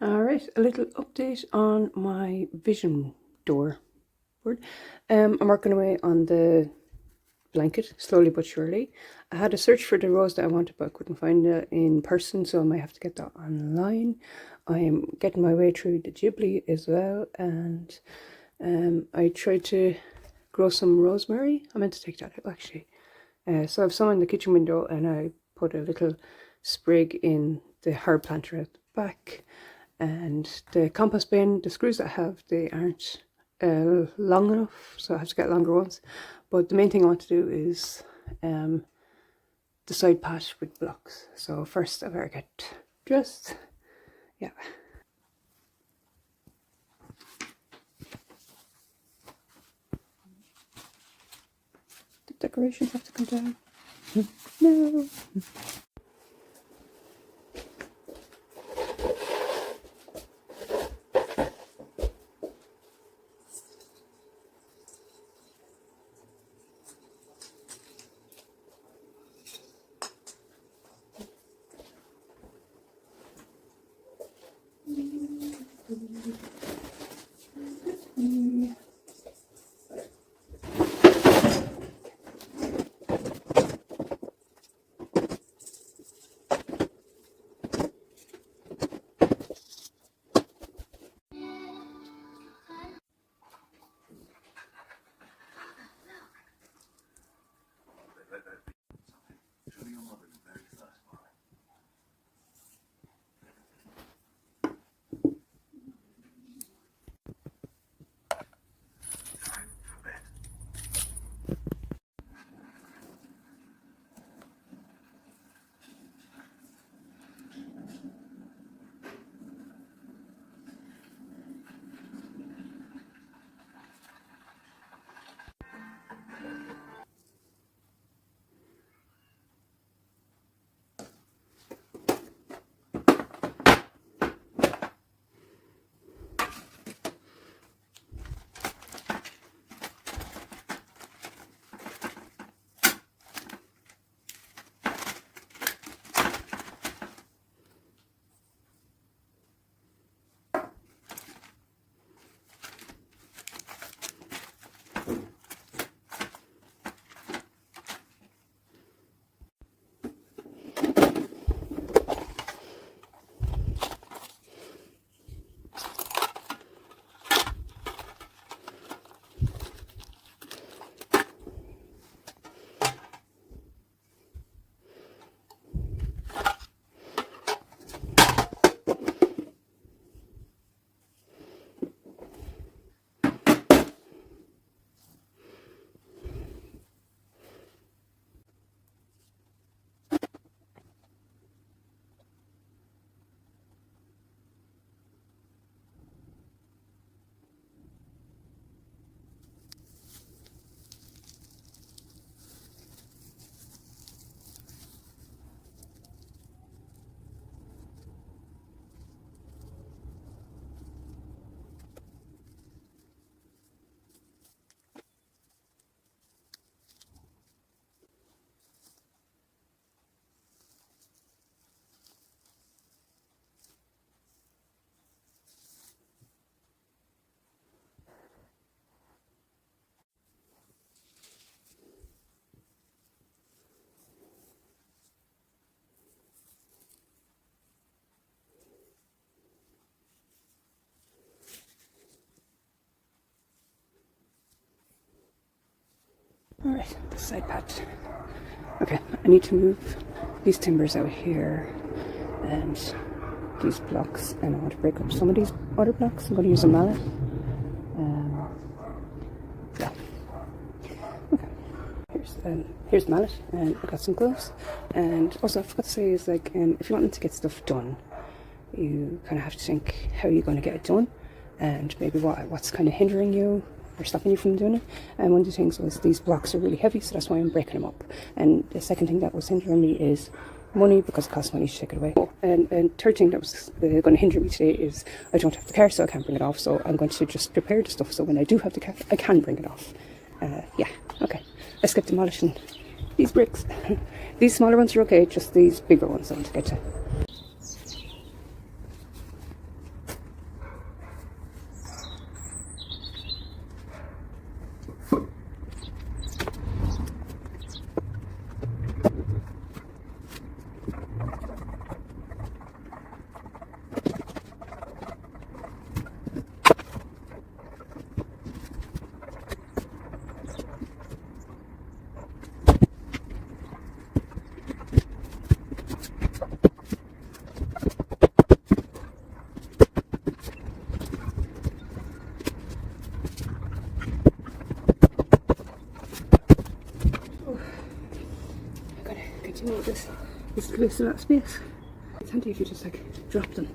Alright, a little update on my vision door board. I'm working away on the blanket, slowly but surely. I had to search for the rose that I wanted, but I couldn't find it in person, so I might have to get that online. I am getting my way through the Ghibli as well, and I tried to grow some rosemary. I meant to take that out actually. So I have some in the kitchen window, and I put a little sprig in the herb planter at the back. And the compost bin, the screws that I have, they aren't long enough, so I have to get longer ones. But the main thing I want to do is the side patch with blocks. So first I better get dressed. Yeah. The decorations have to come down. No. Alright, side patch. Okay, I need to move these timbers out here and these blocks, and I want to break up some of these other blocks. I'm going to use a mallet. Yeah. Okay. Here's the mallet, and I've got some gloves. And also I forgot to say is like, if you want to get stuff done, you kind of have to think how you're going to get it done, and maybe what's kind of hindering you or stopping you from doing it. And one of the things was these blocks are really heavy, so that's why I'm breaking them up. And the second thing that was hindering me is money, because it costs money to take it away. And third thing that was going to hinder me today is I don't have the car, so I can't bring it off. So I'm going to just prepare the stuff so when I do have the car, I can bring it off. Yeah, okay. Let's get demolishing these bricks. These smaller ones are okay, just these bigger ones I want to get to. This is a lot of space. It's handy if you just like drop them.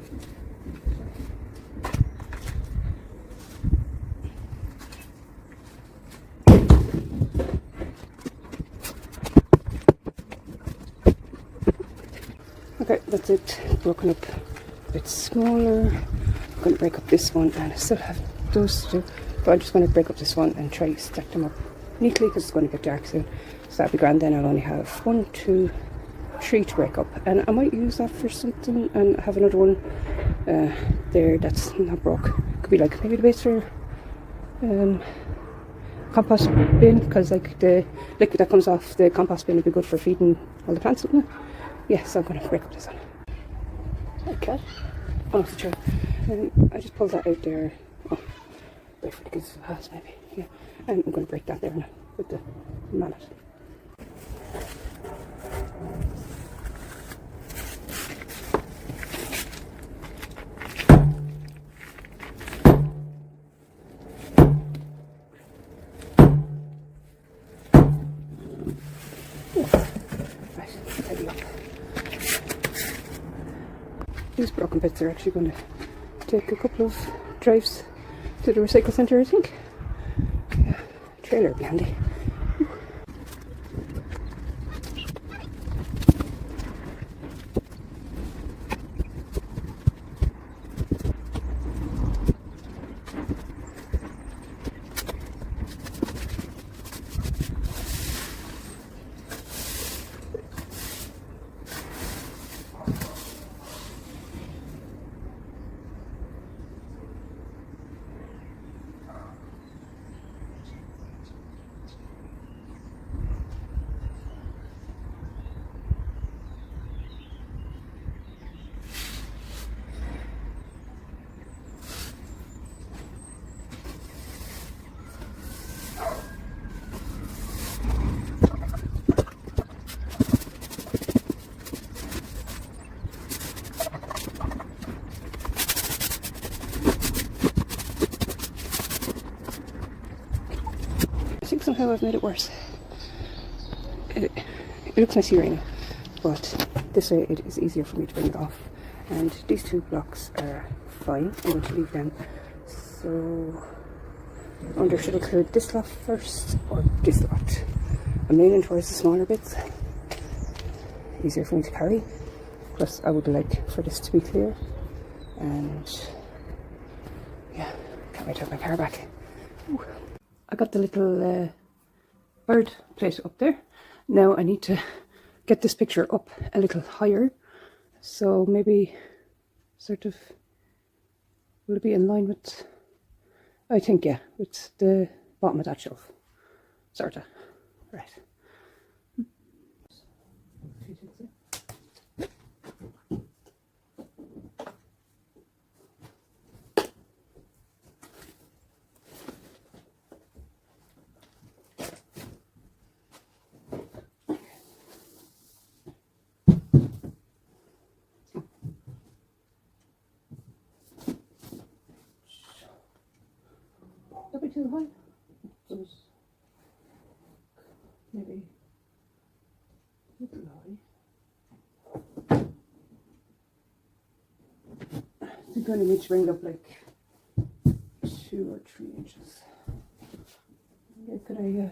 Okay, that's it. Broken up a bit smaller. I'm going to break up this one, and I still have those to do, but I'm just going to break up this one and try to stack them up neatly because it's going to get dark soon. So that'll be grand. Then I'll only have 1, 2, 3 to break up, and I might use that for something and have another one there that's not broke. Could be like maybe the base for compost bin, because like the liquid that comes off the compost bin would be good for feeding all the plants, wouldn't it? Yeah, so I'm going to break up this one. Okay. Oh, it's a chair. I just pulled that out there. Oh, wait for it to give us a pass maybe. Yeah. And I'm going to break that there now with the mallet. These broken bits are actually going to take a couple of drives to the recycle centre, I think. Yeah, trailer would be handy. I think somehow I've made it worse. It looks messy right now, but this way it is easier for me to bring it off. And these 2 blocks are fine. I'm going to leave them. So I wonder, should I clear this lot first or this lot? I'm leaning towards the smaller bits. Easier for me to carry. Plus I would like for this to be clear. And yeah, can't wait to have my car back. Ooh. I got the little bird plate up there. Now I need to get this picture up a little higher. So maybe sort of, will it be in line with, I think, yeah, with the bottom of that shelf. Sort of. Right. That'd be too high. Those maybe a little high. I think I only need to bring it up like 2 or 3 inches. Okay, could I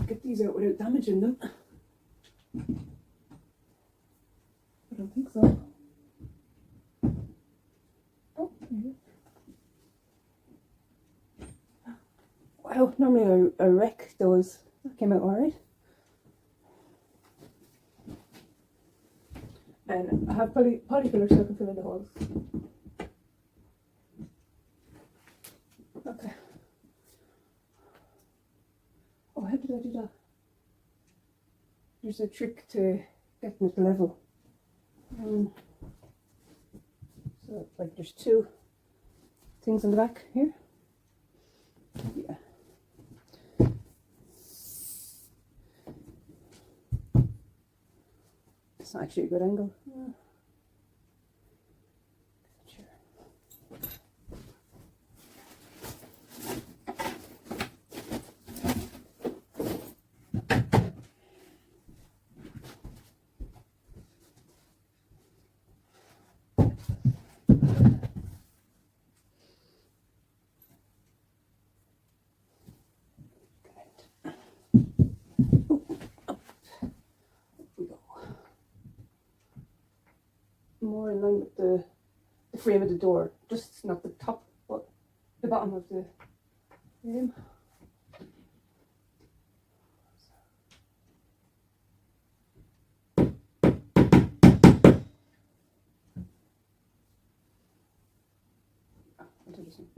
get these out without damaging them? I don't think so. Wow, normally I wreck those. That came out alright. And I have polyfiller so I can fill in the holes. Okay. Oh, how did I do that? There's a trick to getting it level. So, like, there's 2 things on the back here. Yeah. It's not actually a good angle. Yeah. more in line with the frame of the door. Just not the top, but the bottom of the frame. I'll do this one.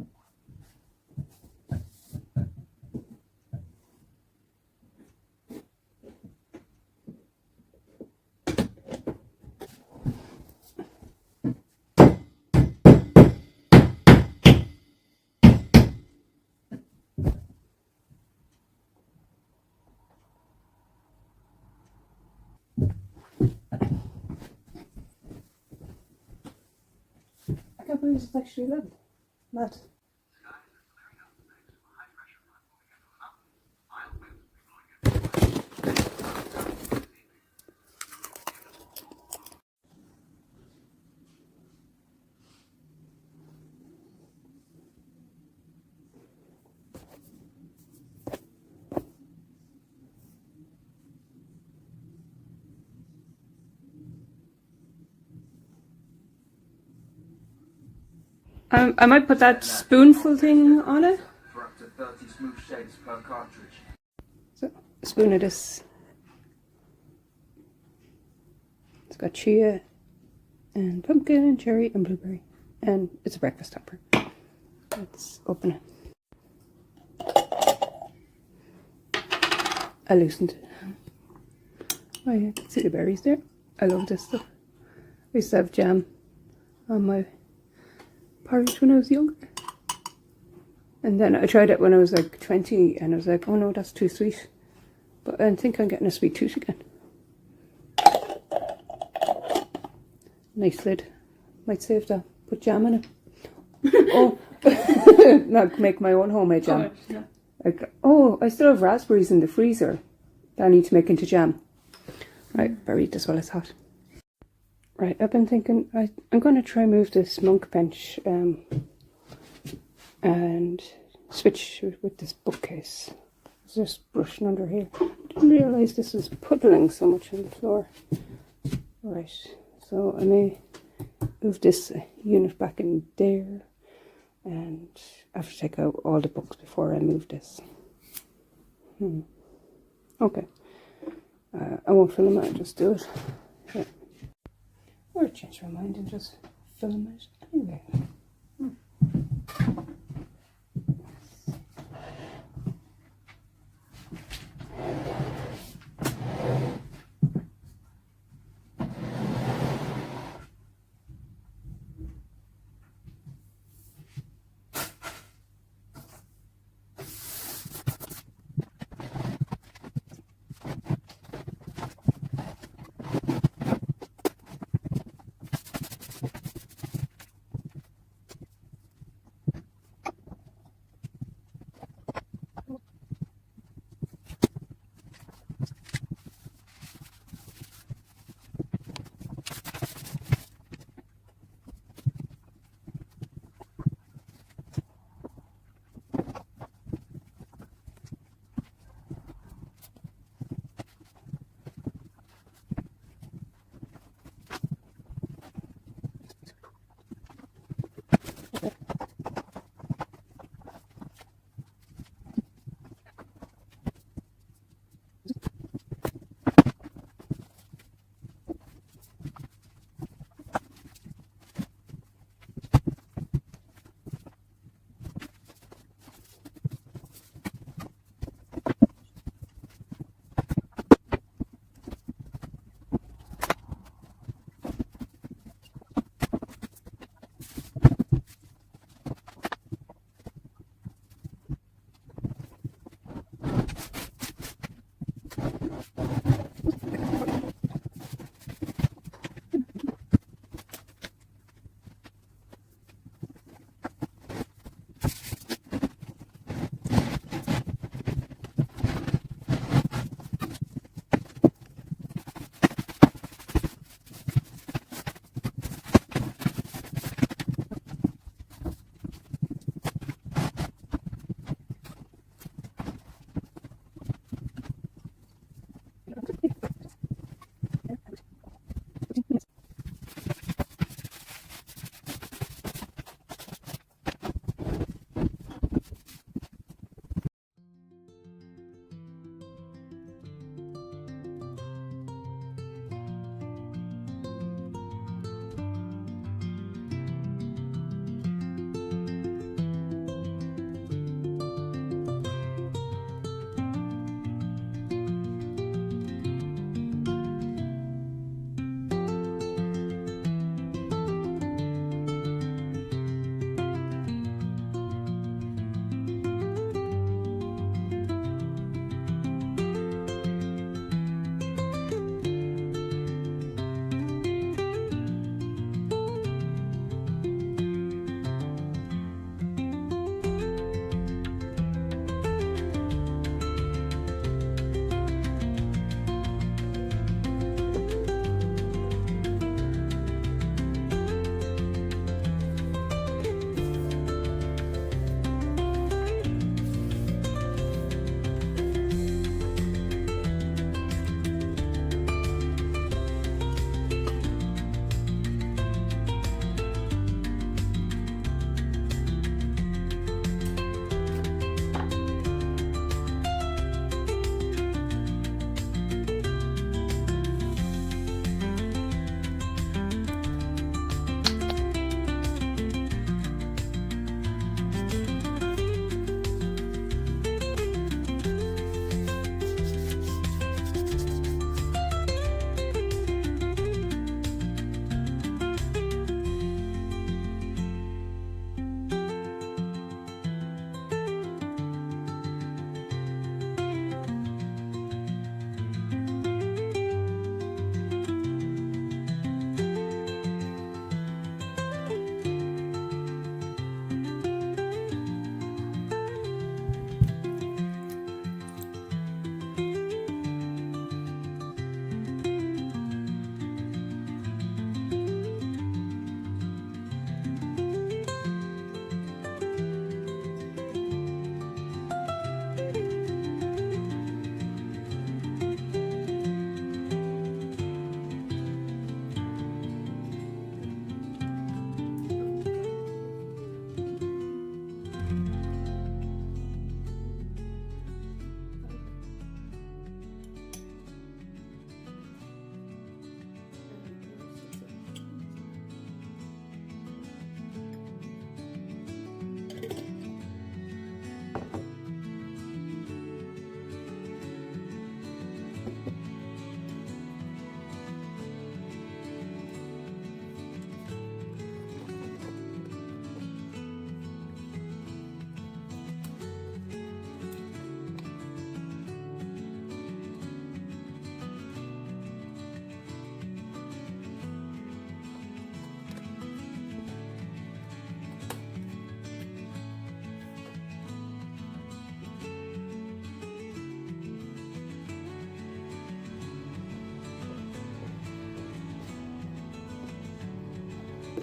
I can't believe it's actually 11. Mad. I might put that spoonful thing on it. For up to 30 smooth shades per cartridge. So, a spoon of this. It's got chia and pumpkin and cherry and blueberry. And it's a breakfast topper. Let's open it. I loosened it. Oh yeah, you can see the berries there. I love this stuff. I used to have jam on my porridge when I was younger. And then I tried it when I was like 20 and I was like, oh no, that's too sweet. But I think I'm getting a sweet tooth again. Nice lid. Might save that. Put jam in it. Oh, not make my own homemade jam. Oh, yeah. Like, oh, I still have raspberries in the freezer that I need to make into jam. Right, buried this while it's hot. Right, I've been thinking I'm going to try move this monk bench and switch with this bookcase. It's just brushing under here. Didn't realise this was puddling so much on the floor. Right, so I may move this unit back in there, and I have to take out all the books before I move this. Okay, I won't film it, I'll just do it. Yeah. Or change my mind and just film it anyway.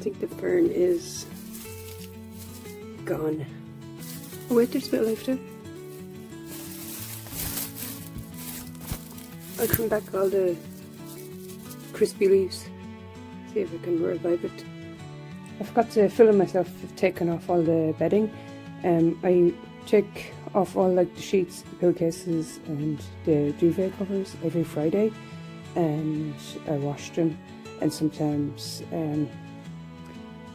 think the fern is gone. Oh wait, there's a bit of life there. I'll trim back all the crispy leaves, see if I can revive it. I forgot to film myself taking off all the bedding. I take off all like the sheets, the pillowcases and the duvet covers every Friday, and I wash them, and sometimes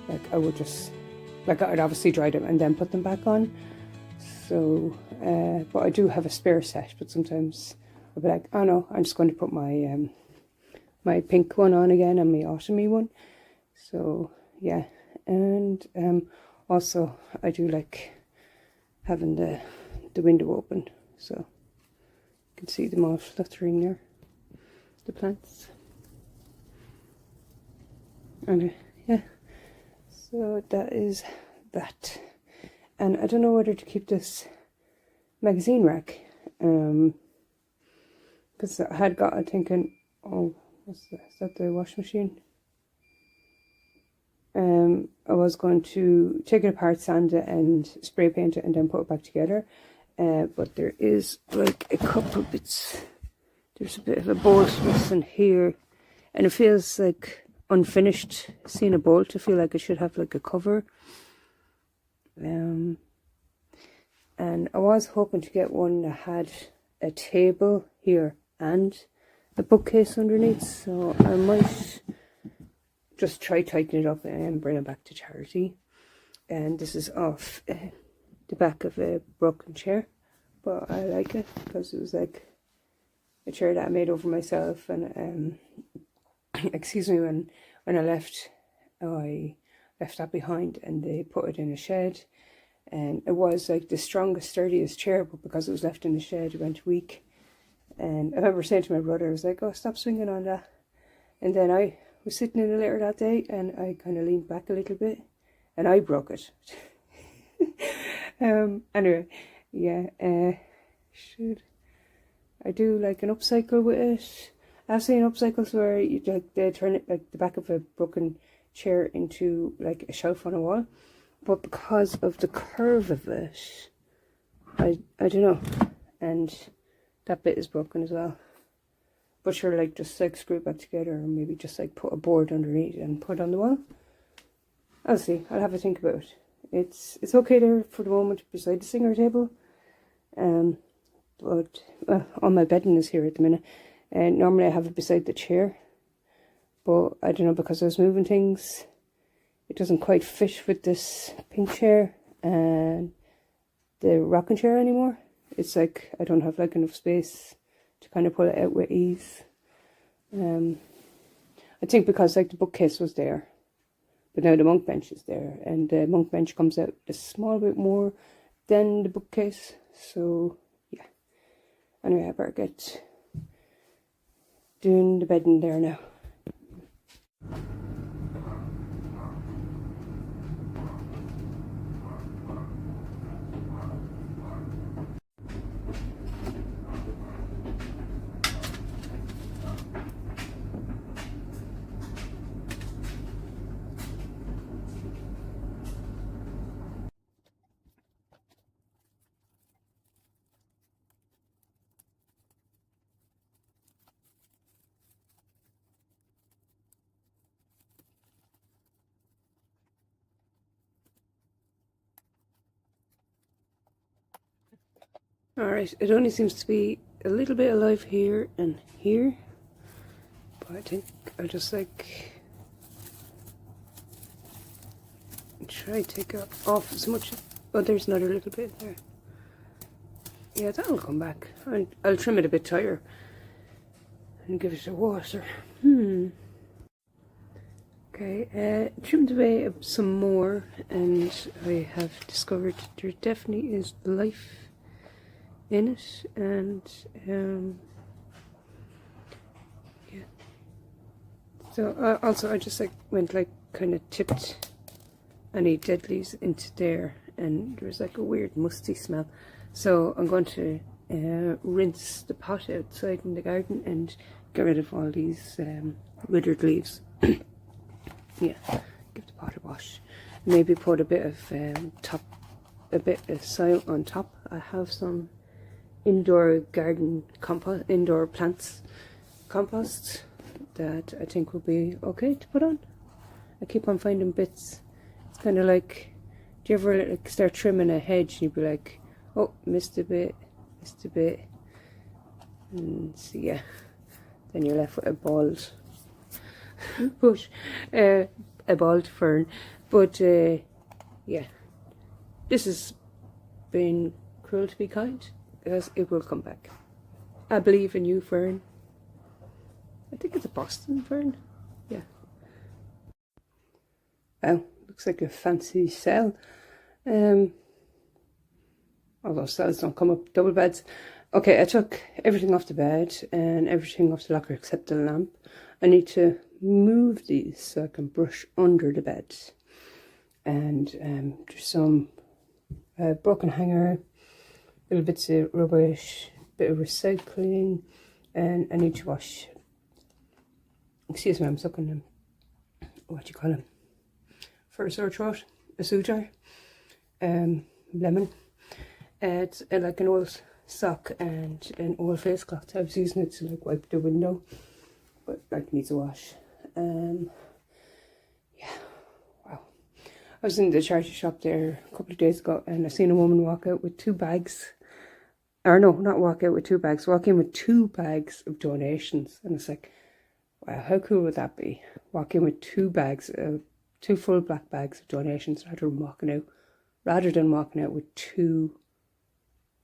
like I would just, like I'd obviously dry them and then put them back on. So but I do have a spare set, but sometimes I'll be like, oh no, I'm just going to put my my pink one on again and my autumny one. So yeah, and also I do like having the window open, so you can see them all fluttering there, the plants. And yeah, so that is that. And I don't know whether to keep this magazine rack, because I had got it thinking, oh, what's that? Is that the washing machine? I was going to take it apart, sand it and spray paint it and then put it back together, but there is like a couple bits, there's a bit of a bolt missing here, and it feels like unfinished seeing a bolt. I feel like it should have like a cover. And I was hoping to get one that had a table here and a bookcase underneath, so I might just try tighten it up and bring it back to charity. And this is off the back of a broken chair, but I like it because it was like a chair that I made over myself. And excuse me, when I left that behind, and they put it in a shed, and it was like the strongest, sturdiest chair, but because it was left in the shed it went weak. And I remember saying to my brother, I was like, oh, stop swinging on that. And then I was sitting in the litter that day, and I kind of leaned back a little bit and I broke it. Anyway, yeah, should I do like an upcycle with it? I've seen upcycles where you like they turn it like the back of a broken chair into like a shelf on a wall, but because of the curve of it, I don't know, and that bit is broken as well. But sure, like just like screw it back together, or maybe just like put a board underneath and put it on the wall. I'll see. I'll have a think about it. It's okay there for the moment beside the singer table. But all my bedding is here at the minute. And normally I have it beside the chair, but I don't know, because I was moving things, it doesn't quite fit with this pink chair and the rocking chair anymore. It's like I don't have like enough space to kind of pull it out with ease. I think because like the bookcase was there, but now the monk bench is there, and the monk bench comes out a small bit more than the bookcase. So yeah. Anyway, I better get doing the bedding there now. Alright, it only seems to be a little bit alive here and here, but I think I'll just like try to take off as much. Oh, there's another little bit there. Yeah, that'll come back. I'll trim it a bit tighter and give it a water. Okay, trimmed away some more, and I have discovered there definitely is life in it. And yeah, so also I just like went like kind of tipped any dead leaves into there, and there was like a weird musty smell. So I'm going to rinse the pot outside in the garden and get rid of all these withered leaves. Yeah, give the pot wash. Maybe put a bit of soil on top. I have some indoor garden compost, indoor plants compost that I think will be okay to put on. I keep on finding bits. It's kind of like, do you ever like start trimming a hedge and you'd be like, oh, missed a bit, and so yeah, then you're left with a bald bush, a bald fern. But yeah, this has been cruel to be kind, because it will come back. I believe in you, fern. I think it's a Boston fern. Yeah. Well, looks like a fancy cell. Although cells don't come up, double beds. Okay, I took everything off the bed and everything off the locker except the lamp. I need to move these so I can brush under the bed. And there's some broken hanger, little bits of rubbish, bit of recycling, and I need to wash. Excuse me, I'm sucking them. What do you call them? For a sore throat, a sujar, lemon. It's like an old sock and an old face cloth. I was using it to like wipe the window, but like needs a wash. Yeah, wow. I was in the charity shop there a couple of days ago, and I seen a woman walk out with 2 bags. Or no, not walk out with 2 bags. Walk in with 2 bags of donations, and it's like, wow, how cool would that be? Walk in with 2 bags of 2 full black bags of donations rather than walking out with 2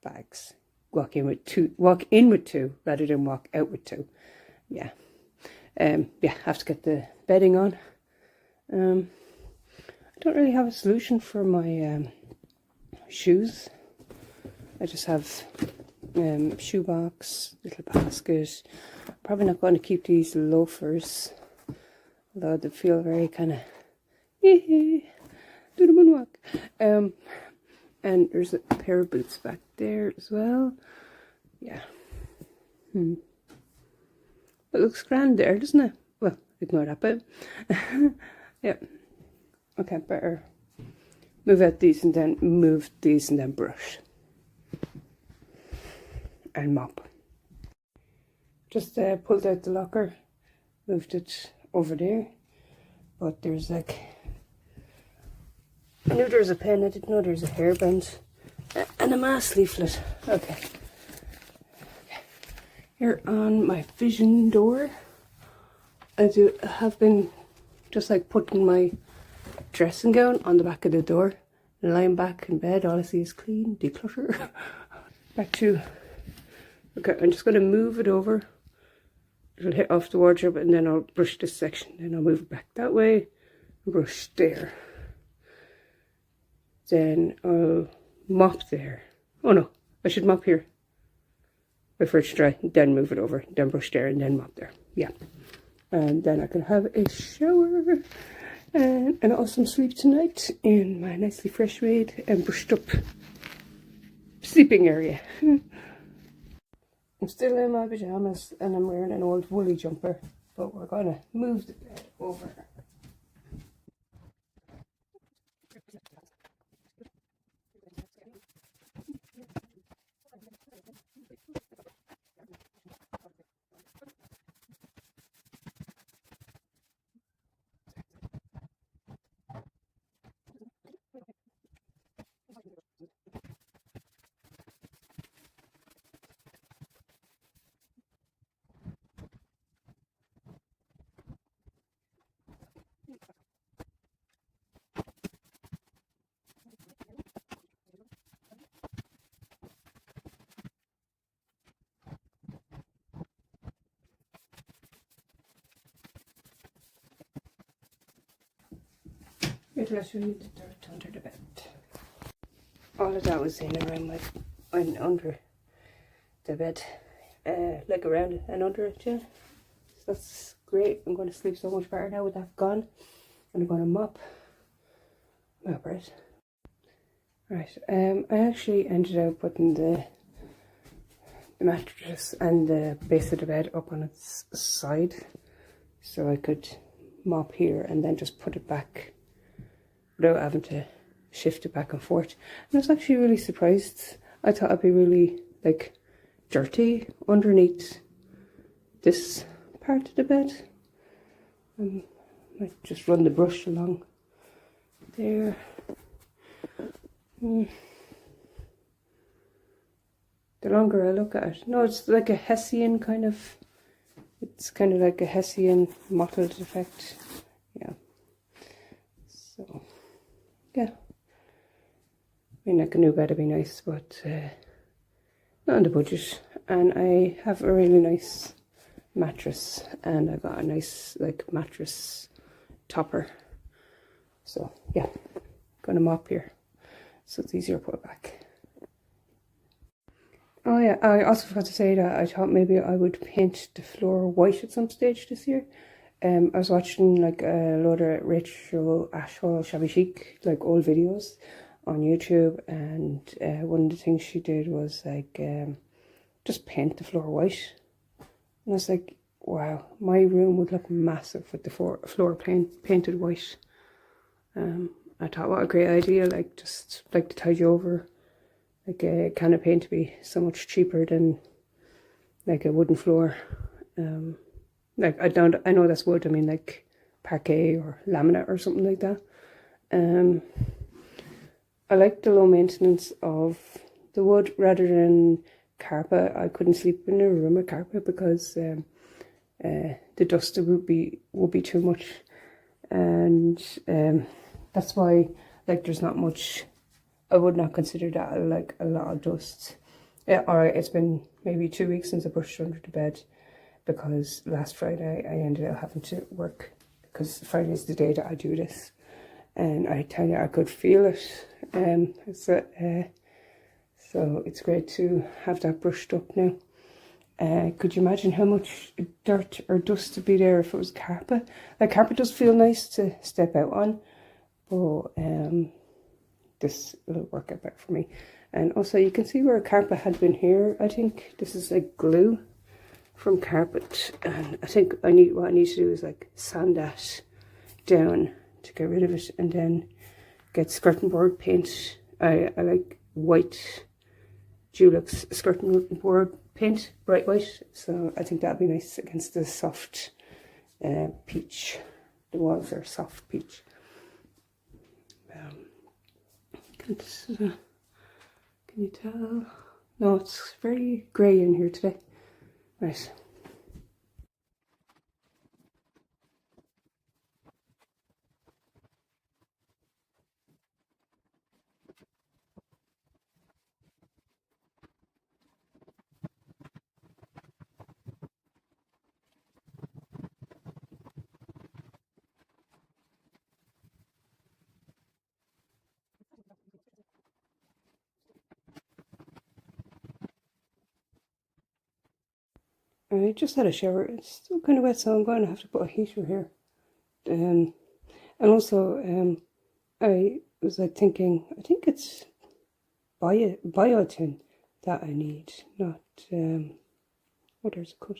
bags. Walk in with two rather than walk out with 2. Yeah. Yeah, have to get the bedding on. I don't really have a solution for my shoes. I just have shoebox, little basket. Probably not going to keep these loafers, although they feel very kind of do the moonwalk. And there's a pair of boots back there as well. Yeah. It looks grand there, doesn't it? Well, ignore that bit. Yeah. Okay, better move out these and then brush. And mop. Just pulled out the locker, moved it over there. But there's like, I knew there was a pen, I didn't know there was a hairband and a mass leaflet. Okay. Here on my vision door, I have been just like putting my dressing gown on the back of the door and lying back in bed. All I see is clean, declutter. Back to, okay, I'm just going to move it over. It'll hit off the wardrobe and then I'll brush this section. Then I'll move it back that way and brush there. Then I'll mop there. Oh no, I should mop here. Wait for it to dry, then move it over, then brush there and then mop there. Yeah. And then I can have a shower and an awesome sleep tonight in my nicely fresh made and brushed up sleeping area. I'm still in my pajamas and I'm wearing an old woolly jumper, but we're gonna move the bed over. It'll show you the dirt under the bed. All of that was in around my, and under the bed, like around it and under it, yeah. So that's great. I'm going to sleep so much better now with that gone. And I'm going to mop my bread. Right, I actually ended up putting the mattress and the base of the bed up on its side so I could mop here and then just put it back without having to shift it back and forth. And I was actually really surprised. I thought it'd be really like dirty underneath this part of the bed. Might just run the brush along there. The longer I look at it, no, it's like a Hessian kind of. It's kind of like a Hessian mottled effect. Yeah. So, yeah. I mean, like a new bed would be nice, but not on the budget. And I have a really nice mattress, and I got a nice like mattress topper. So yeah, gonna mop here so it's easier to put it back. Oh yeah, I also forgot to say that I thought maybe I would paint the floor white at some stage this year. I was watching like a lot of Rachel Ashwell Shabby Chic, like old videos on YouTube, and one of the things she did was like just paint the floor white. And I was like, wow, my room would look massive with the floor painted white. I thought, what a great idea, like just like to tide you over. Like a can of paint to be so much cheaper than like a wooden floor. Like I know that's wood, I mean like parquet or laminate or something like that. I like the low maintenance of the wood rather than carpet. I couldn't sleep in a room with carpet because the dust would be too much, and that's why like there's not much. I would not consider that like a lot of dust. Yeah, alright, it's been maybe 2 weeks since I brushed under the bed because last Friday I ended up having to work because Friday is the day that I do this, and I tell you I could feel it. So it's great to have that brushed up now. Could you imagine how much dirt or dust would be there if it was carpet? Like carpet does feel nice to step out on, but this will work out better for me. And also you can see where carpet had been here. I think this is like glue from carpet, and I think what I need to do is like sand that down to get rid of it, and then get skirting board paint. I like white Dulux skirting board paint, bright white, so I think that'd be nice against the soft peach. The walls are soft peach. Can you tell? No, it's very grey in here today. Right. I just had a shower. It's still kind of wet, so I'm going to have to put a heater here. And also, I was like thinking, I think it's biotin that I need, not what is it called?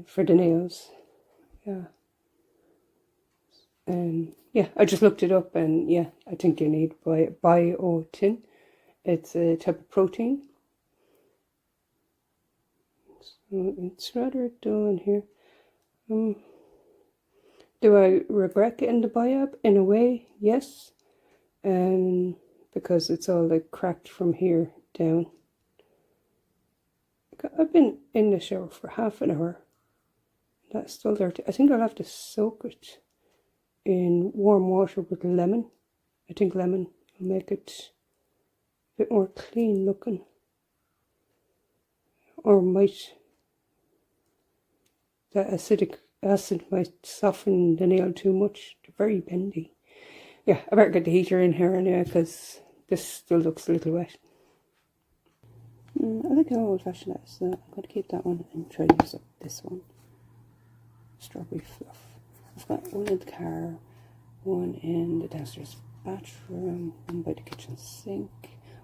For the nails. Yeah. Yeah, I just looked it up, and yeah, I think you need biotin. It's a type of protein. So it's rather dull in here. Do I regret getting the biop? In a way, yes. Because it's all like cracked from here down. I've been in the shower for half an hour. That's still dirty. I think I'll have to soak it in warm water with lemon. I think lemon will make it a bit more clean looking. Or might that acid might soften the nail too much. They're very bendy. Yeah, I better get the heater in here anyway because this still looks a little wet. I like how old fashioned that is, so I'm going to keep that one and try to use up this one. Strawberry fluff. I've got one in the car, one in the downstairs bathroom, one by the kitchen sink,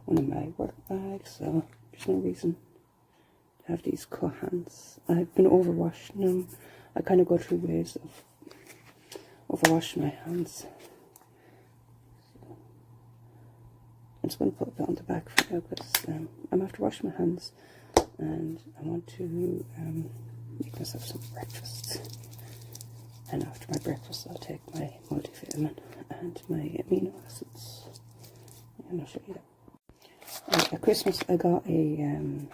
one in my work bag, so there's no reason to have these cut hands. I've been overwashing them. I kind of go through ways of overwashing my hands. just going to put it on the back for now because I'm after washing my hands and I want to make myself some breakfast. And after my breakfast, I'll take my multivitamin and my amino acids. And I'll show you that. At Christmas, I got a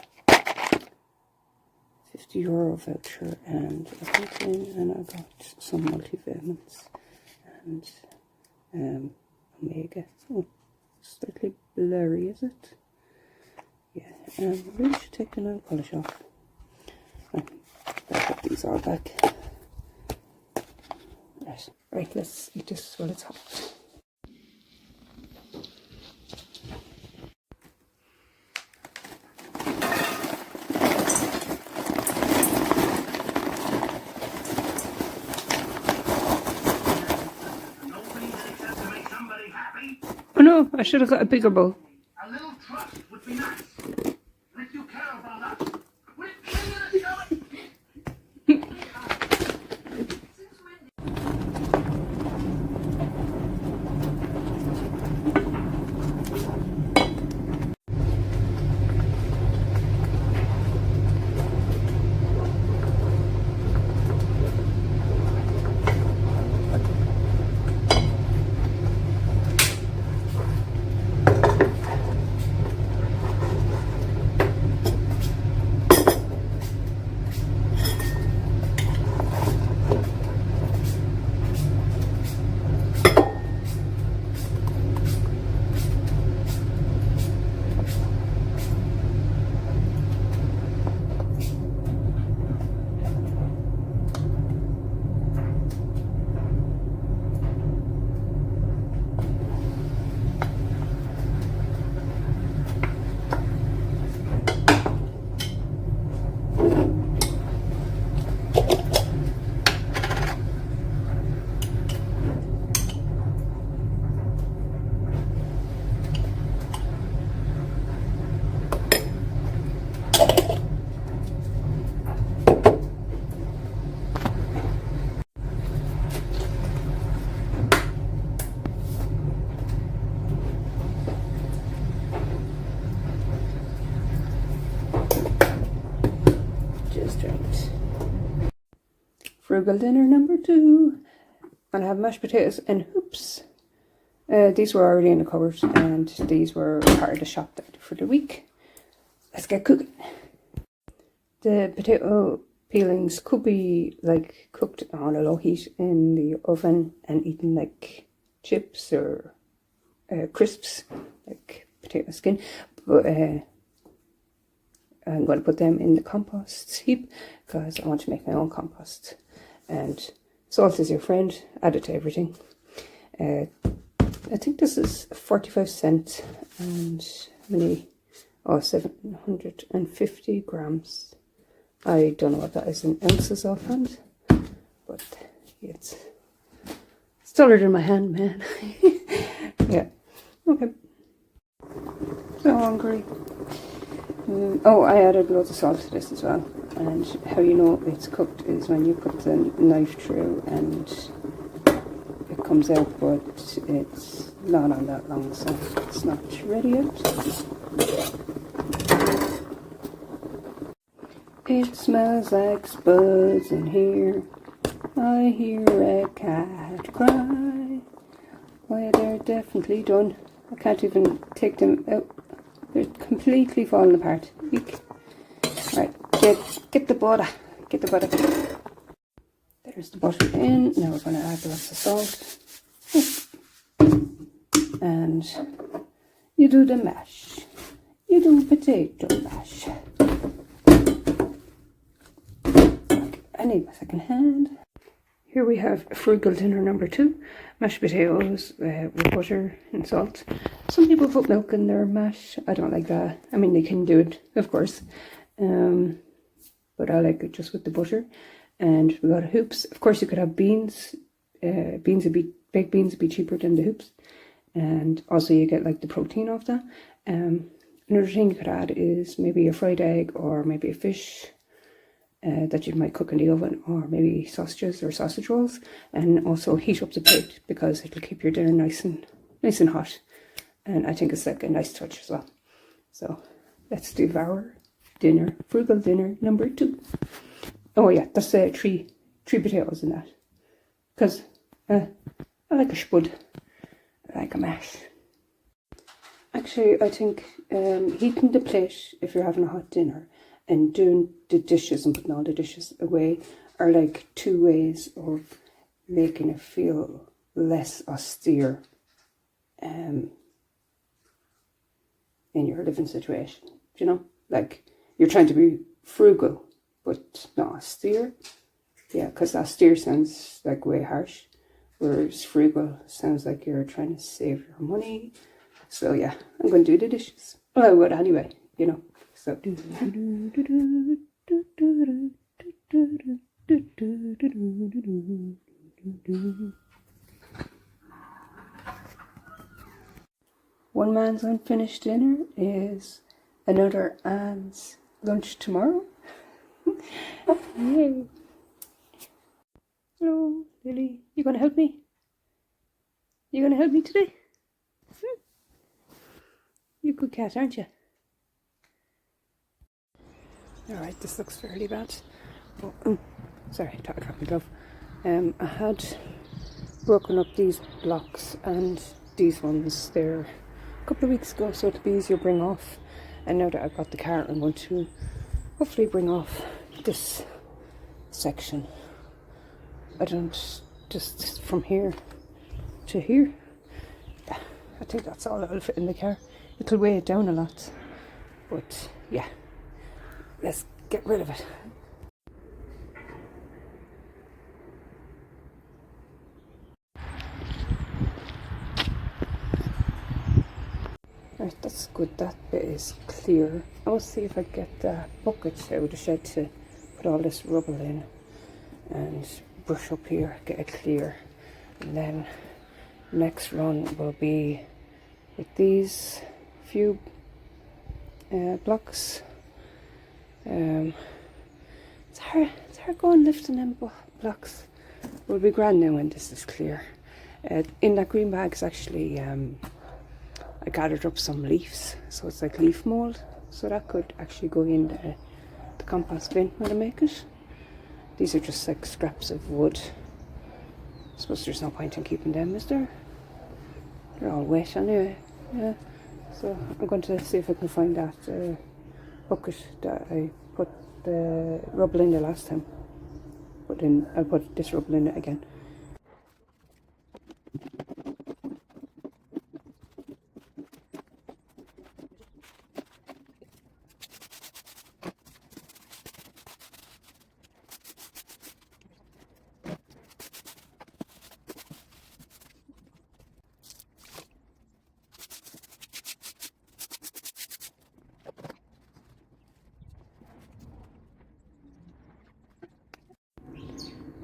€50 voucher and a protein, and I got some multivitamins and omega. Oh, slightly blurry, is it? Yeah, I really should take the nail polish off. I'll put these all back. Right, let's eat this while it's hot. Oh no, I should have got a bigger bowl. A little trust would be nice. And if you care about us, would it kill you to show it? Frugal dinner number 2. And I have mashed potatoes and hoops. These were already in the cupboard and these were part of the shop that I did for the week. Let's get cooking. The potato peelings could be like cooked on a low heat in the oven and eaten like chips or crisps, like potato skin. But I'm going to put them in the compost heap because I want to make my own compost. And salt is your friend, add it to everything. I think this is 45 cents and how many? Oh, 750 grams. I don't know what that is in ounces offhand, but it's taller than my hand, man. Yeah, okay. So hungry. Oh, I added loads of salt to this as well. And how you know it's cooked is when you put the knife through and it comes out, but it's not on that long, so it's not ready yet. It smells like spuds in here. I hear a cat cry. Why, they're definitely done. I can't even take them out. They're completely falling apart. Eek. Right, get the butter. Get the butter. There's the butter in. Now we're going to add lots of salt. And you do the mash. You do potato mash. I need my second hand. Here we have frugal dinner number 2. Mashed potatoes with butter and salt. Some people put milk in their mash. I don't like that. I mean, they can do it, of course. But I like it just with the butter. And we got hoops. Of course, you could have beans. Baked beans would be cheaper than the hoops. And also you get like the protein off that. Another thing you could add is maybe a fried egg or maybe a fish that you might cook in the oven, or maybe sausages or sausage rolls, and also heat up the plate because it'll keep your dinner nice and hot. and I think it's like a nice touch as well. So let's devour dinner, frugal dinner number 2. Oh yeah, that's three potatoes in that, because I like a spud, I like a mash. Actually, I think heating the plate if you're having a hot dinner and doing the dishes and putting all the dishes away are like 2 ways of making it feel less austere in your living situation. You know, like you're trying to be frugal but not austere. Yeah, because austere sounds like way harsh, whereas frugal sounds like you're trying to save your money. So yeah, I'm going to do the dishes. Well, I would anyway, you know. So. One man's unfinished dinner is another Anne's lunch tomorrow. Yay. Hello, Lily. You going to help me? You going to help me today? You're a good cat, aren't you? Alright, this looks fairly bad. Oh, sorry, I dropped my glove. I had broken up these blocks and these ones there a couple of weeks ago, so it'll be easier to bring off. And now that I've got the car, I'm going to hopefully bring off this section. I don't, just from here to here. Yeah, I think that's all that'll fit in the car. It'll weigh it down a lot, but yeah, let's get rid of it. Right, that's good, that bit is clear. I'll see if I get the bucket out of the shed to put all this rubble in and brush up here, get it clear. And then next run will be with these few blocks. It's hard going lifting them blocks. We'll be grand now when this is clear. In that green bag is actually I gathered up some leaves, so it's like leaf mold, so that could actually go in the compost bin when I make it. These are just like scraps of wood. I suppose there's no point in keeping them, is there? They're all wet anyway. Yeah. So I'm going to see if I can find that bucket that I put the rubble in the last time. I'll put this rubble in it again.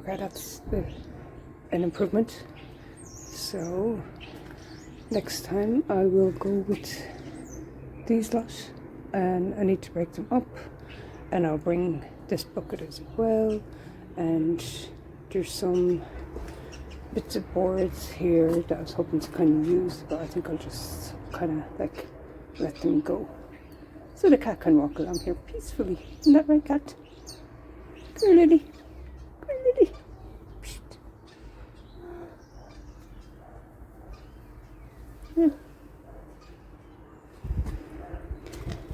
Okay, that's an improvement. So next time I will go with these lot, and I need to break them up, and I'll bring this bucket as well. And there's some bits of boards here that I was hoping to kind of use, but I think I'll just kind of like let them go so the cat can walk along here peacefully. Isn't that right, cat? Come here, Lily. Come here, Lily. Yeah.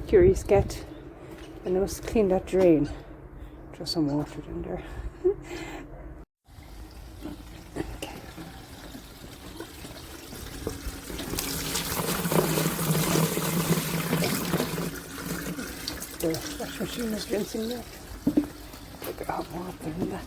Curious cat. And I must clean that drain. Throw some water in there. Okay. The wash machine is rinsing there. Look at hot water in that.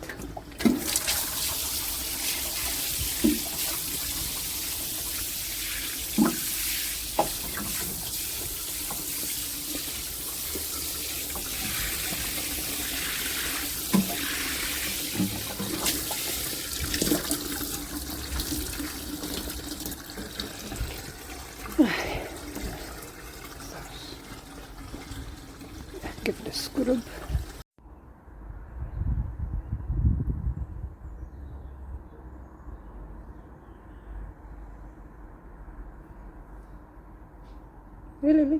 Give it a scrub. Hey, Lily.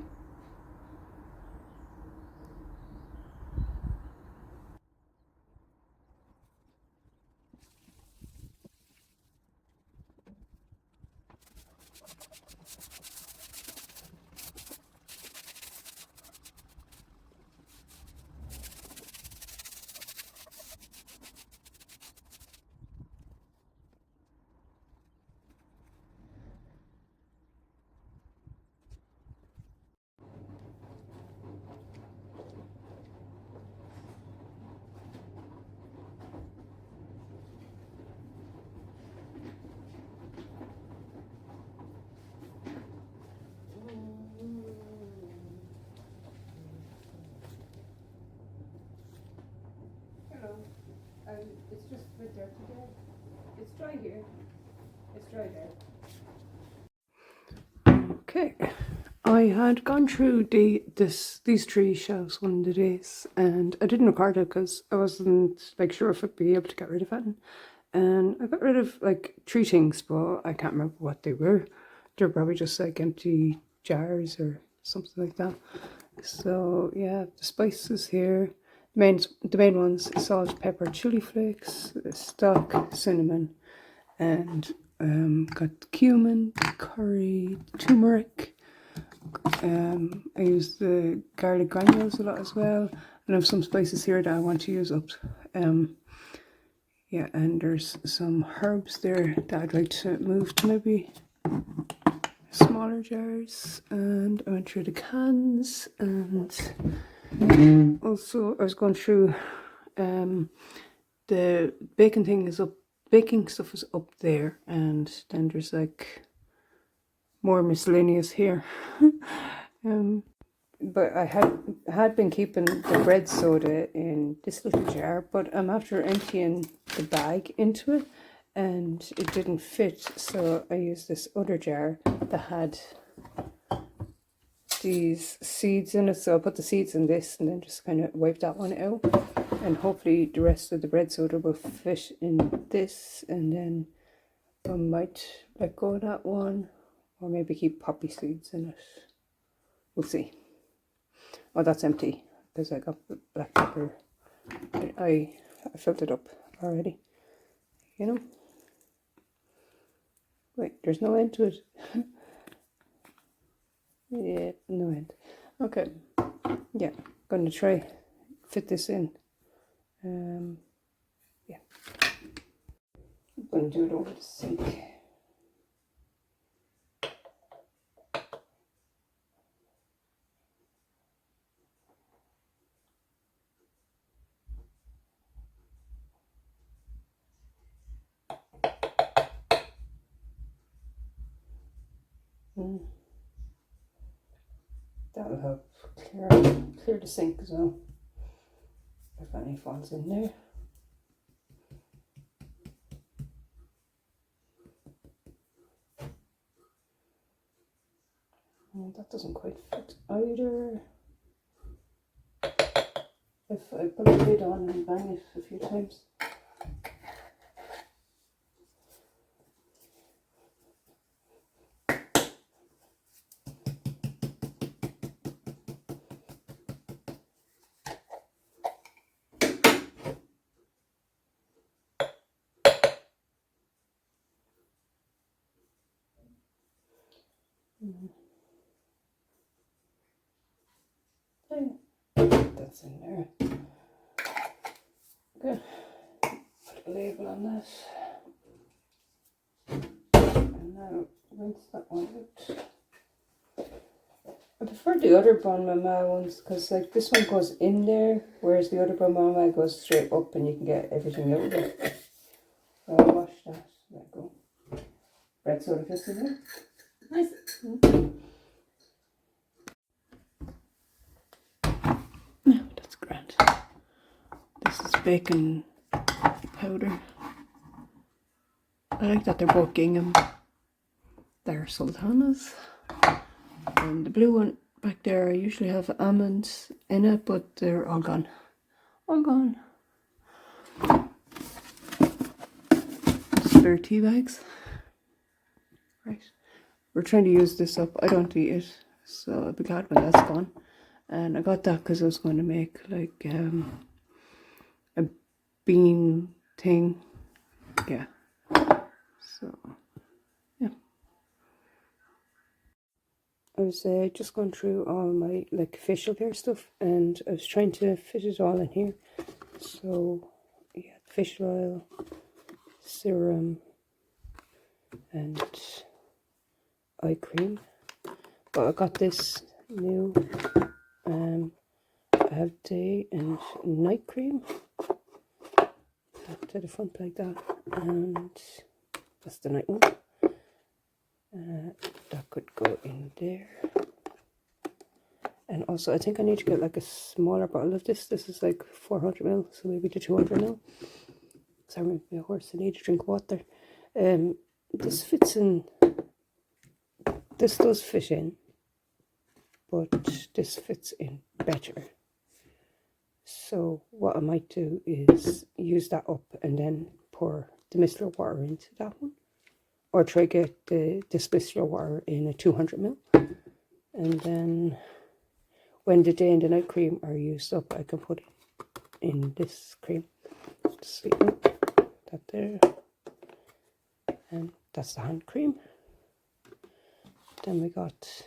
Hello. It's just a bit dirty there. It's dry here. It's dry there. Okay. I had gone through these 3 shelves one of the days, and I didn't record it because I wasn't like sure if I'd be able to get rid of it. And I got rid of like 3 things, but I can't remember what they were. They're probably just like empty jars or something like that. So yeah, the spices here. The main ones: salt, pepper, chili flakes, stock, cinnamon, and got cumin, curry, turmeric. I use the garlic granules a lot as well, and I have some spices here that I want to use up. Yeah, and there's some herbs there that I'd like to move to maybe smaller jars. And I went through the cans, and also I was going through the baking thing is up. Baking stuff is up there, and then there's like more miscellaneous here. But I had been keeping the bread soda in this little jar, but I'm after emptying the bag into it and it didn't fit, so I used this other jar that had these seeds in it. So I put the seeds in this and then just kind of wipe that one out, and hopefully the rest of the bread soda will fit in this, and then I might let go of that one, or maybe keep poppy seeds in it. We'll see. Oh, that's empty because I got black pepper. I filled it up already. You know. Wait, there's no end to it. Yeah, no end. Okay. Yeah, gonna try fit this in. Yeah. I'm gonna do it over the sink. That'll help clear the sink as well, if any falls in there. Oh, that doesn't quite fit either. If I put the lid on and bang it a few times. That's in there. Okay, put a label on that. And now rinse that one out. I prefer the other Bon Mama ones because like this one goes in there, whereas the other Bon Mama goes straight up and you can get everything out of it. So I'll wash that. There we go. Bread soda fits in there. Nice. No, that's grand. This is baking powder. I like that they're both gingham. They're sultanas. And the blue one back there, I usually have almonds in it, but they're all gone. All gone. Spare tea bags. Right. We're trying to use this up. I don't eat it, so I'll be glad when that's gone. And I got that because I was going to make like a bean thing. Yeah. So yeah. I was just going through all my like facial care stuff, and I was trying to fit it all in here. So yeah, facial oil, serum, and eye cream. But I got this new I have day and night cream. To the front like that, and that's the night one. That could go in there. And also I think I need to get like a smaller bottle of this. This is like 400 ml, so maybe the 200 ml. Sorry, my horse, I need to drink water. This fits in. This does fit in, but this fits in better. So what I might do is use that up and then pour the micellar water into that one, or try get this micellar water in a 200 ml, and then when the day and the night cream are used up, I can put it in this cream. Sweeten that there, and that's the hand cream. Then we got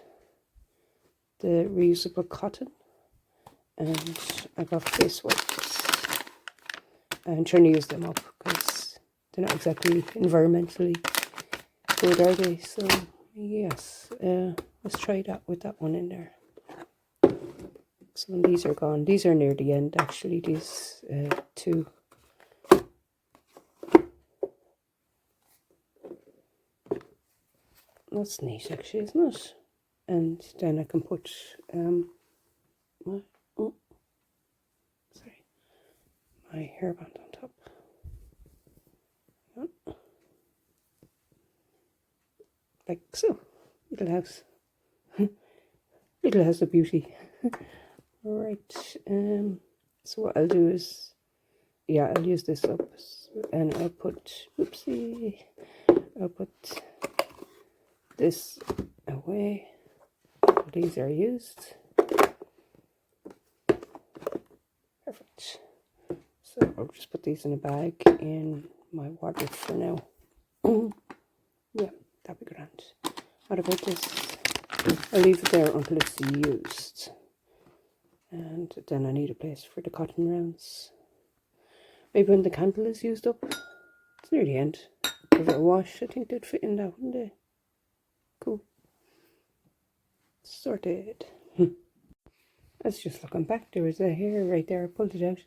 the reusable cotton, and I got face wipes. I'm trying to use them up because they're not exactly environmentally good, are they? So yes, let's try that with that one in there. So these are gone. These are near the end actually, these two. That's neat actually, isn't it? And then I can put my hairband on top. Like so. Little house. Little house of beauty. Right. So what I'll do is, yeah, I'll use this up, and I'll put, I'll put this away. These are used. Perfect. So I'll just put these in a bag in my wardrobe for now. Yeah, that'd be grand. What about this? I'll leave it there until it's used. And then I need a place for the cotton rounds. Maybe when the candle is used up. It's near the end. Give it a wash. I think they'd fit in that, wouldn't they? Cool. Sorted. That's just looking back. There was a hair right there. I pulled it out.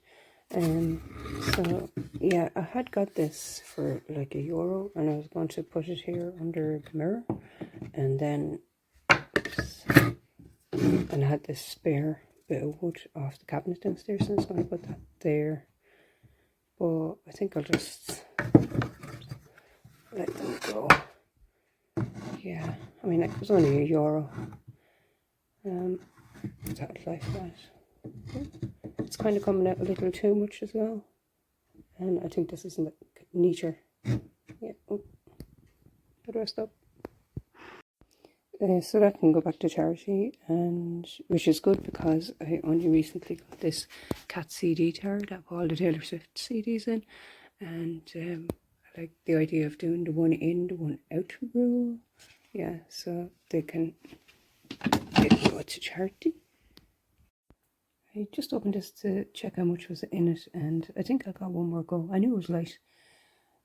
So yeah, I had got this for like €1, and I was going to put it here under the mirror, and then and I had this spare bit of wood off the cabinet downstairs, and I was going to put that there, but I think I'll just let them go. Yeah, I mean, it was only €1. That like that. It's kind of coming out a little too much as well, and I think this is neater. Yeah. Oh. How do I stop? So that can go back to charity, and which is good because I only recently got this cat CD tower that have all the Taylor Swift CDs in, and I like the idea of doing the one in, the one out rule. Yeah, so they can go to charity. I just opened this to check how much was in it, and I think I got one more go. I knew it was light,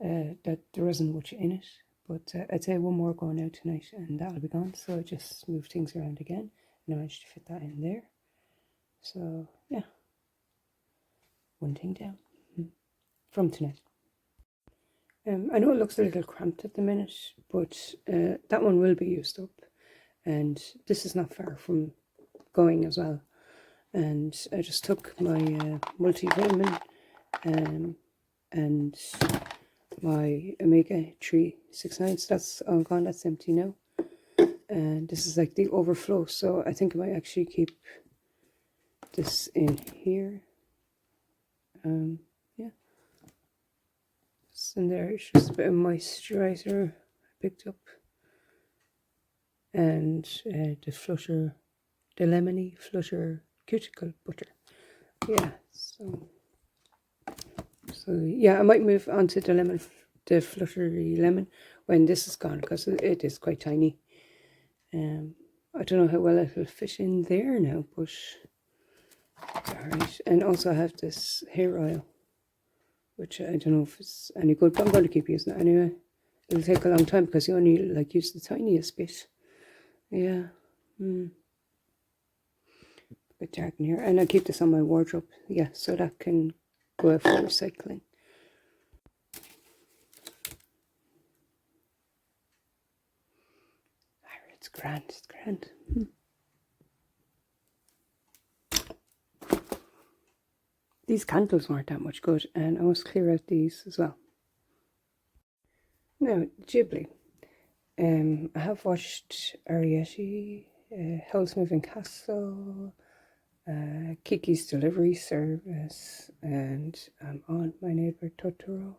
that there wasn't much in it, but I'd say one more going out tonight and that'll be gone. So I just moved things around again and I managed to fit that in there. So yeah, one thing down from tonight. I know it looks a little cramped at the minute, but that one will be used up, and this is not far from going as well. And I just took my multivitamin and my omega-3 6/9, so that's all gone, that's empty now. And this is like the overflow, so I think I might actually keep this in here. Yeah, it's in there. It's just a bit of moisturizer I picked up, and the flusher the lemony flutter cuticle butter. Yeah, so yeah, I might move on to the fluttery lemon when this is gone, because it is quite tiny. I don't know how well it will fit in there now, but alright. And also I have this hair oil, which I don't know if it's any good, but I'm going to keep using it anyway. It'll take a long time because you only like use the tiniest bit. Yeah. A bit dark in here, and I keep this on my wardrobe. Yeah, so that can go out for recycling. It's grand. It's grand. These candles weren't that much good, and I must clear out these as well. Now, Ghibli. I have watched Arietti, Howl's Moving Castle, Kiki's Delivery Service, and I'm on My Neighbor Totoro.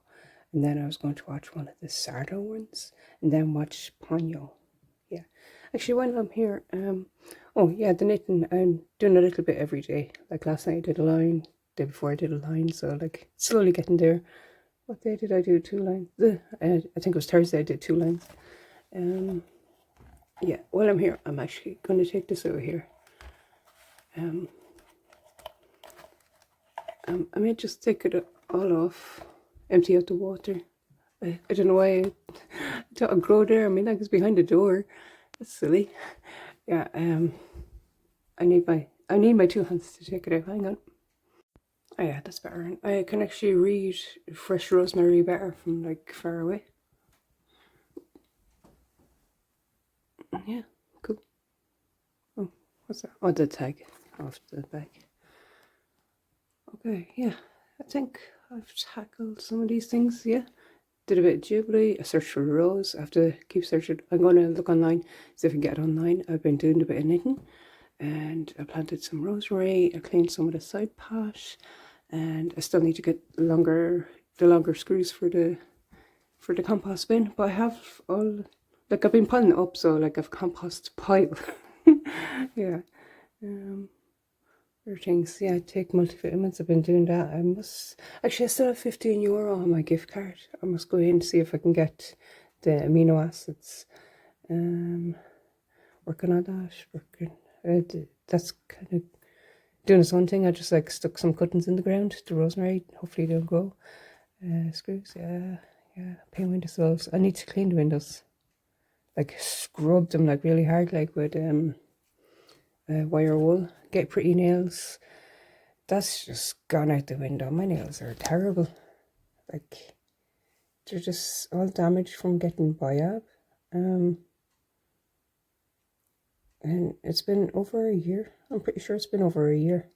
And then I was going to watch one of the Sardo ones, and then watch Ponyo. Yeah, actually, while I'm here, oh yeah, the knitting, I'm doing a little bit every day. Like last night I did a line, the day before I did a line, so like slowly getting there. What day did I do 2 lines? I think it was Thursday I did 2 lines. Yeah, while I'm here, I'm actually going to take this over here. I may just take it all off, empty out the water. I don't know why I thought I'd grow there. I mean, like it's behind the door. That's silly. Yeah, I need my 2 hands to take it out. Hang on. Oh yeah, that's better. I can actually read fresh rosemary better from like far away. Yeah, cool. Oh, what's that? Oh, the tag off the back. Okay, yeah, I think I've tackled some of these things. Yeah, did a bit of Ghibli. I searched for rose. I have to keep searching. I'm going to look online, see if I can get it online. I've been doing a bit of knitting, and I planted some rosemary. I cleaned some of the side pot, and I still need to get the longer screws for the compost bin. But I have all, like I've been piling it up, so like I've compost pile. Yeah. Other things, yeah, take multivitamins. I've been doing that. I still have €15 on my gift card. I must go in and see if I can get the amino acids. Working on that. That's kind of doing its own thing. I just like stuck some cuttings in the ground, the rosemary. Hopefully they'll grow. Screws, yeah. Paint windowsills. I need to clean the windows. Like scrub them like really hard, like with wire wool. Get pretty nails. That's just gone out the window. My nails are terrible. Like they're just all damaged from getting biab. And it's been over a year. I'm pretty sure it's been over a year.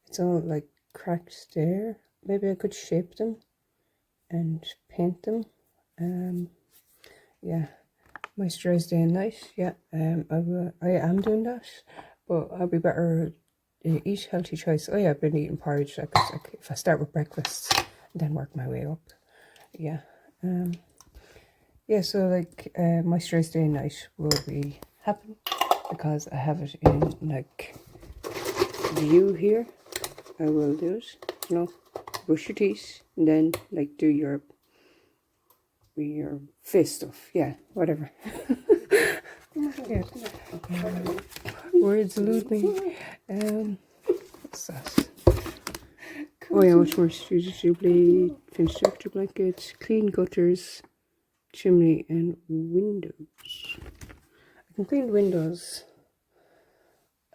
It's all like cracked there. Maybe I could shape them and paint them. Yeah, moisturize day and night. Yeah, I am doing that, but I'll be better. Eat healthy choice. Oh yeah, I've been eating porridge. Like if I start with breakfast and then work my way up. Yeah. Yeah, so like moisturize day and night will be happening because I have it in like view here. I will do it, you know, brush your teeth and then like do your face stuff. Yeah, whatever. Yeah. Words elude me. What's that? Oh yeah, watch more Ghibli, finished extra blanket, clean gutters, chimney and windows. I can clean windows.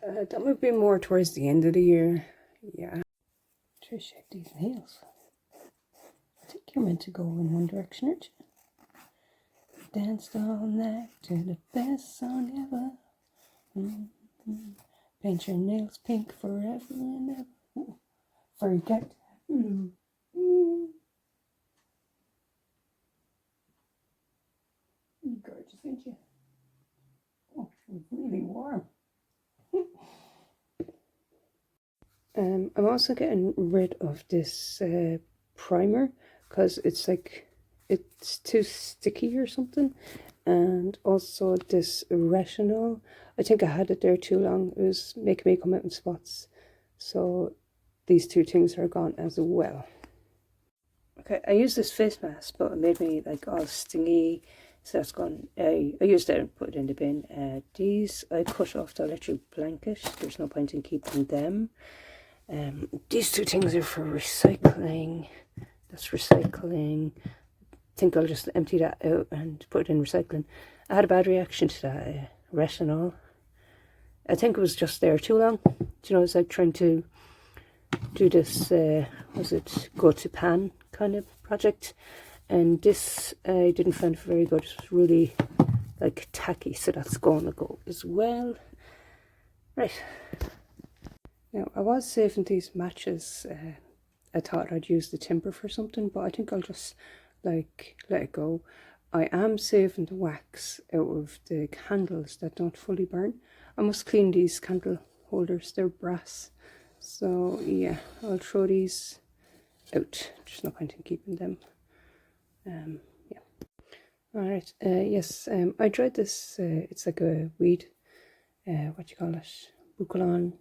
That might be more towards the end of the year. Yeah. Try to shape these nails. I think you're meant to go in one direction, aren't you? Danced all night to the best song ever. Paint your nails pink forever and ever. Ooh. Forget. You're gorgeous, aren't you? Oh, it's really warm. I'm also getting rid of this primer because it's like it's too sticky or something, and also this retinol. I think I had it there too long. It was making me come out in spots. So these two things are gone as well. Okay, I used this face mask, but it made me like all stingy. So that's gone. I used it and put it in the bin. These I cut off the electric blanket. There's no point in keeping them. These two things are for recycling. That's recycling. I think I'll just empty that out and put it in recycling. I had a bad reaction to that retinol. I think it was just there too long. You know, it's like trying to do this, was it go to pan kind of project. And this I didn't find very good. It was really like tacky, so that's going to go as well. Right. Now, I was saving these matches. I thought I'd use the timber for something, but I think I'll just like let it go. I am saving the wax out of the candles that don't fully burn. I must clean these candle holders, they're brass. So yeah, I'll throw these out. There's no point in keeping them. Yeah. Alright, yes, I tried this, it's like a weed, what do you call it? Boucalon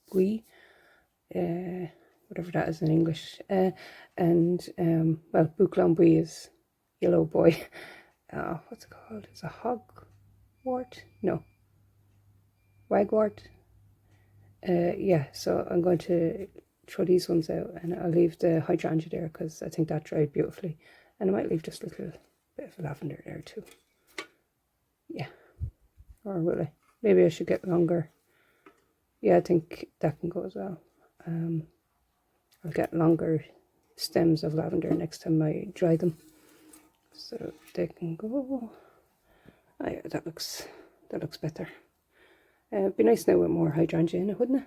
gui. Whatever that is in English. Well, Boucalon gui is yellow boy. What's it called? It's a hogwort? No. Wagwort. Yeah, so I'm going to throw these ones out and I'll leave the hydrangea there because I think that dried beautifully. And I might leave just a little bit of lavender there too. Yeah. Or will I? Maybe I should get longer. Yeah, I think that can go as well. I'll get longer stems of lavender next time I dry them. So they can go. Oh yeah, that looks better. It'd be nice now with more hydrangea in it, wouldn't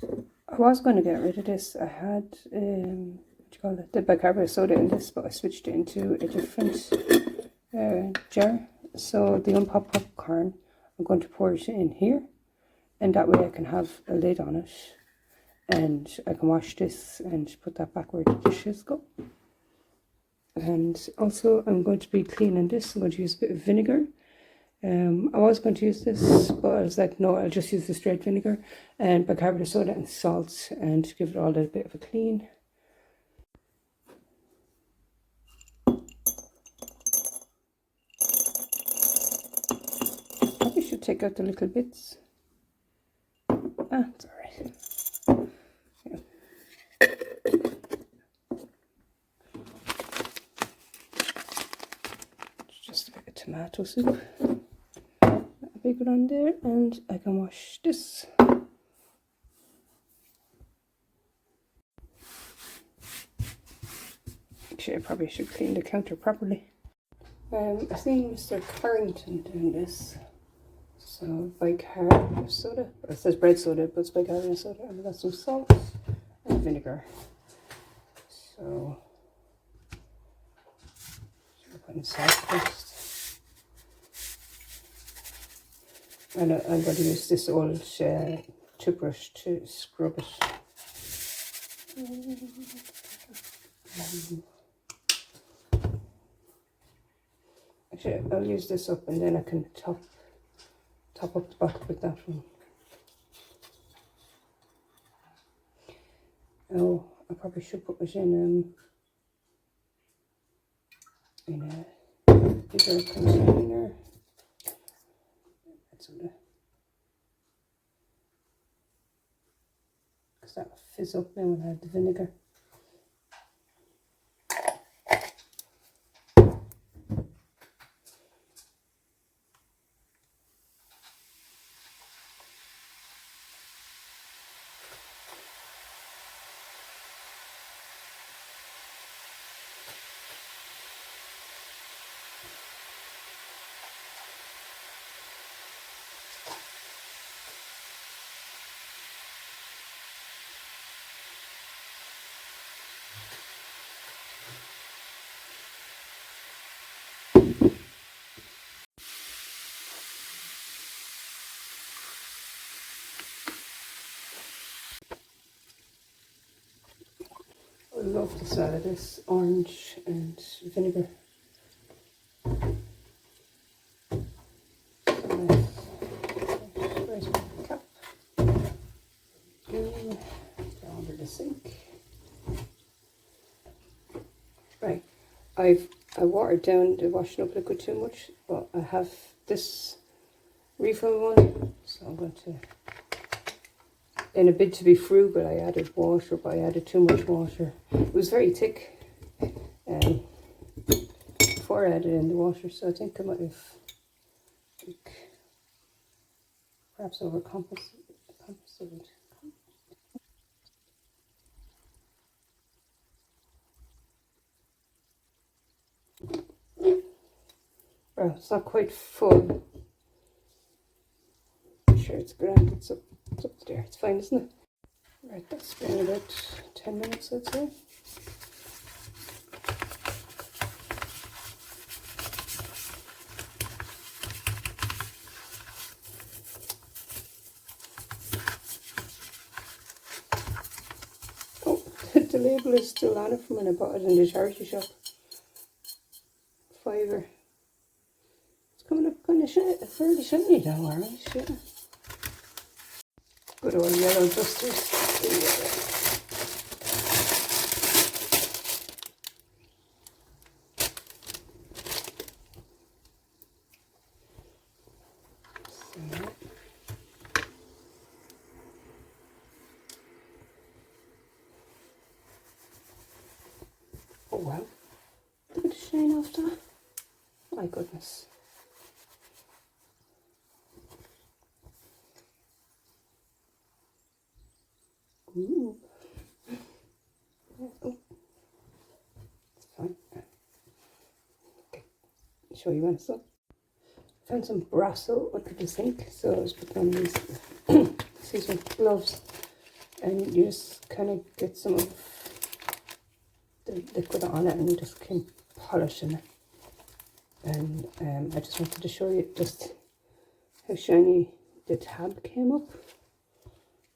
it? I was going to get rid of this. I had the bicarbonate soda in this, but I switched it into a different jar. So the unpopped popcorn, I'm going to pour it in here, and that way I can have a lid on it, and I can wash this and put that back where the dishes go. And also I'm going to be cleaning this. I'm going to use a bit of vinegar. I was going to use this, but I was like, no, I'll just use the straight vinegar and bicarbonate soda and salt and give it all a bit of a clean. Probably should take out the little bits. It's alright. Yeah. Just a bit of tomato soup. Big one there, and I can wash this. Actually, I probably should clean the counter properly. I've seen Mr. Carrington doing this. So bicarbonate soda. It says bread soda, but it's bicarbonate soda. And I've got some salt and vinegar. So I'm putting salt first. And I'm going to use this old toothbrush to scrub it. Actually, I'll use this up and then I can top up the bottle with that one. Oh, I probably should put it in a bigger container. Because that will fizz up now when I add the vinegar. I love the smell of this orange and vinegar. I watered down the washing up liquid too much, but I have this refill one, so I'm going to, in a bid to be frugal, I added water, but I added too much water. It was very thick before I added in the water, so I think I might have perhaps overcompensated. Well, it's not quite full. I'm sure it's grand. It's up there. It's fine, isn't it? Right, that's been about 10 minutes, I'd say. Oh, the label is still on it from when I bought it in the charity shop. $5. It's coming up kind of fairly shiny now, alright, yeah. Good old yellow dusters. Oh wow, look at the shine off that. My goodness. Ooh. Oh. It's fine. Okay, show you when it's up. Found some Brasso under the sink, so I was putting on these excuse me, gloves, and you just kind of get some of the liquid on it and you just keep polishing it. And I just wanted to show you just how shiny the tab came up.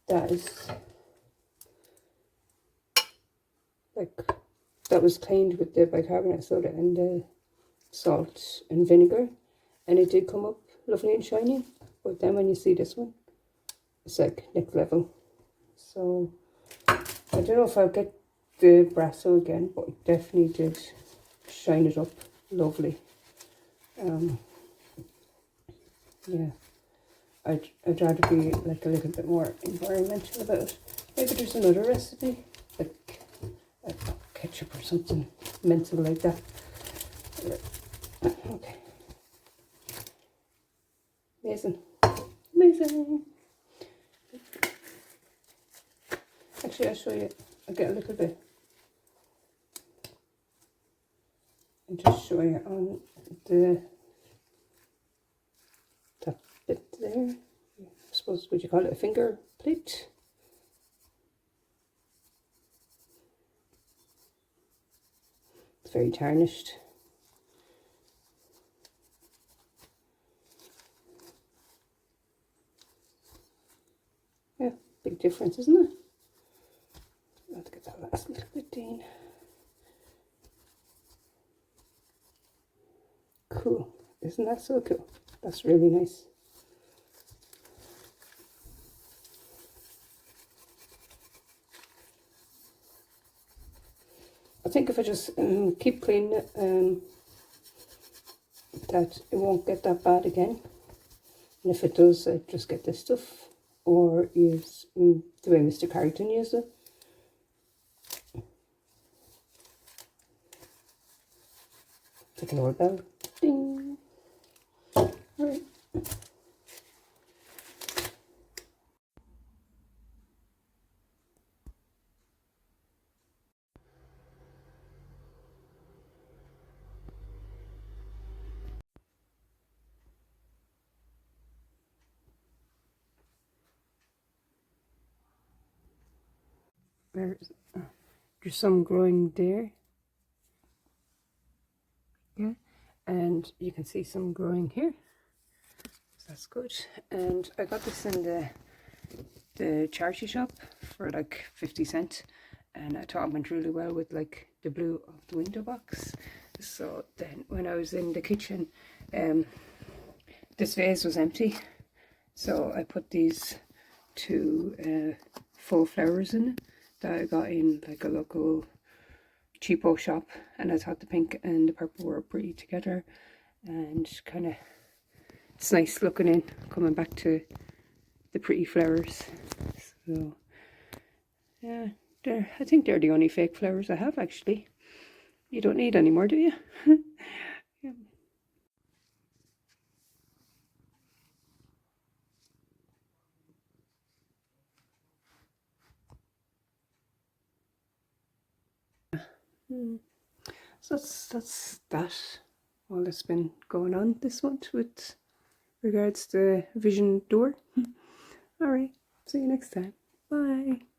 That is like, that was cleaned with the bicarbonate soda and the salt and vinegar, and it did come up lovely and shiny. But then when you see this one, it's like next level. So I don't know if I'll get the Brasso again, but it definitely did shine it up lovely. Yeah, I'd rather be like a little bit more environmental about it. Maybe there's another recipe, like ketchup or something mental like that. Okay. Amazing. Amazing. Actually, I'll show you. I'll get a little bit and just show you on that bit there. I suppose, would you call it a finger plate? It's very tarnished. Yeah, big difference, isn't it? I'll have to get that last little bit in. Cool. Isn't that so cool? That's really nice. I think if I just keep cleaning it, that it won't get that bad again. And if it does, I just get this stuff or use the way Mr. Carrington used it. It's like an old bell. Ding. Alright. There's some growing there. Yeah, and you can see some growing here. So that's good. And I got this in the charity shop for like 50¢, and I thought it went really well with like the blue of the window box. So then when I was in the kitchen, this vase was empty, so I put these two faux flowers in it that I got in like a local cheapo shop, and I thought the pink and the purple were pretty together, and kind of it's nice looking in, coming back to the pretty flowers. So yeah, I think they're the only fake flowers I have actually. You don't need any more, do you? Yeah. So that's that. All that's been going on this month with regards to vision door. All right, see you next time. Bye.